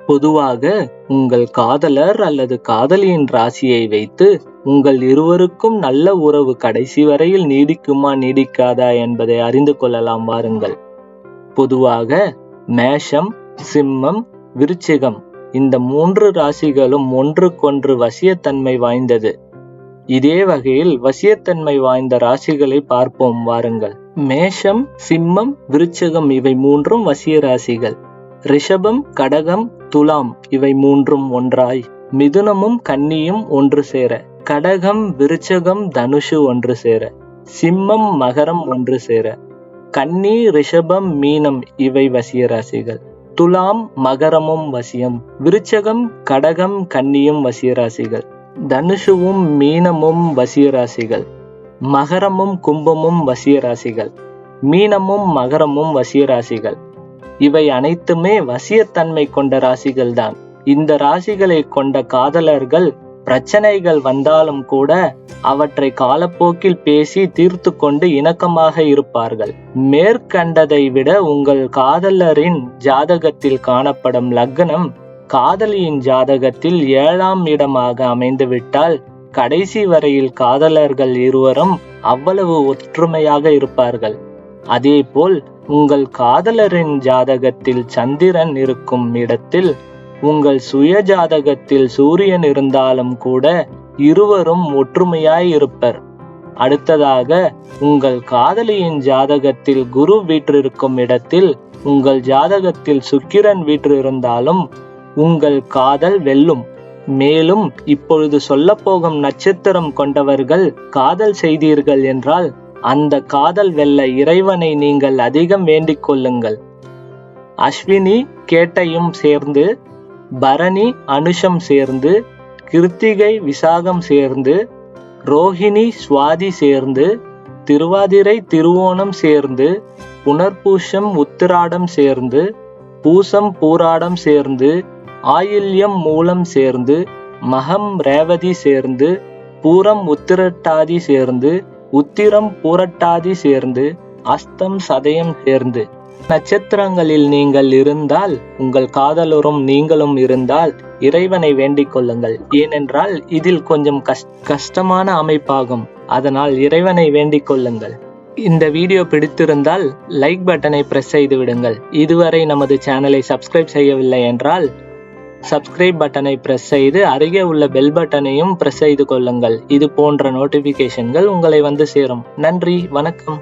பொதுவாக உங்கள் காதலர் அல்லது காதலியின் ராசியை வைத்து உங்கள் இருவருக்கும் நல்ல உறவு கடைசி வரையில் நீடிக்குமா நீடிக்காதா என்பதை அறிந்து கொள்ளலாம் வாருங்கள். பொதுவாக மேஷம், சிம்மம், விருச்சிகம் இந்த 3 ராசிகளும் ஒன்றுக்கொன்று வசியத்தன்மை வாய்ந்தது. இதே வகையில் வசியத்தன்மை வாய்ந்த ராசிகளை பார்ப்போம் வாருங்கள். மேஷம், சிம்மம், விருச்சிகம் இவை 3 வசிய ராசிகள். ரிஷபம், கடகம், துலாம் இவை 3 ஒன்றாய், மிதுனமும் கன்னியும் ஒன்று சேர, கடகம், விருச்சகம், தனுஷு ஒன்று சேர, சிம்மம், மகரம் ஒன்று சேர, கன்னி, ரிஷபம், மீனம் இவை வசிய ராசிகள். துலாம், மகரமும் வசியம், விருச்சகம், கடகம், கன்னியும் வசிய ராசிகள், தனுஷுவும் மீனமும் வசிய ராசிகள், மகரமும் கும்பமும் வசிய ராசிகள், மீனமும் மகரமும் வசிய ராசிகள். இவை அனைத்துமே வசியத்தன்மை கொண்ட ராசிகள் தான். இந்த ராசிகளை கொண்ட காதலர்கள் பிரச்சனைகள் வந்தாலும் கூட அவற்றை காலப்போக்கில் பேசி தீர்த்து கொண்டு இணக்கமாக இருப்பார்கள். மேற்கண்டதை விட உங்கள் காதலரின் ஜாதகத்தில் காணப்படும் லக்னம் காதலியின் ஜாதகத்தில் 7ஆம் இடமாக அமைந்துவிட்டால் கடைசி வரையில் காதலர்கள் இருவரும் அவ்வளவு ஒற்றுமையாக இருப்பார்கள். அதேபோல் உங்கள் காதலரின் ஜாதகத்தில் சந்திரன் இருக்கும் இடத்தில் உங்கள் சுய ஜாதகத்தில் சூரியன் இருந்தாலும் கூட இருவரும் ஒற்றுமையாய் இருப்பர். அடுத்ததாக உங்கள் காதலியின் ஜாதகத்தில் குரு வீற்றிருக்கும் இடத்தில் உங்கள் ஜாதகத்தில் சுக்கிரன் வீற்றிருந்தாலும் உங்கள் காதல் வெல்லும். மேலும் இப்பொழுது சொல்ல போகும் நட்சத்திரம் கொண்டவர்கள் காதல் செய்தீர்கள் என்றால் அந்த காதல் வெல்ல இறைவனை நீங்கள் அதிகம் வேண்டிக் கொள்ளுங்கள். அஸ்வினி கேட்டையும் சேர்ந்து, பரணி அனுஷம் சேர்ந்து, கிருத்திகை விசாகம் சேர்ந்து, ரோஹிணி சுவாதி சேர்ந்து, திருவாதிரை திருவோணம் சேர்ந்து, புனர்பூஷம் உத்திராடம் சேர்ந்து, பூசம் பூராடம் சேர்ந்து, ஆயில்யம் மூலம் சேர்ந்து, மகம் ரேவதி சேர்ந்து, பூரம் உத்திரட்டாதி சேர்ந்து, உத்திரம் பூரட்டாதி சேர்ந்து, அஸ்தம் சதயம் சேர்ந்து நட்சத்திரங்களில் நீங்கள் இருந்தால், உங்கள் காதலரும் நீங்களும் இருந்தால் இறைவனை வேண்டிக் கொள்ளுங்கள். ஏனென்றால் இதில் கொஞ்சம் கஷ்டமான அமைப்பாகும். அதனால் இறைவனை வேண்டிக் கொள்ளுங்கள். இந்த வீடியோ பிடித்திருந்தால் லைக் பட்டனை பிரஸ் செய்து விடுங்கள். இதுவரை நமது சேனலை சப்ஸ்கிரைப் செய்யவில்லை என்றால் சப்ஸ்கிரைப் பட்டனை பிரஸ் செய்து அருகே உள்ள பெல் பட்டனையும் பிரஸ் செய்து கொள்ளுங்கள். இது போன்ற நோட்டிபிகேஷன்கள் உங்களை வந்து சேரும். நன்றி, வணக்கம்.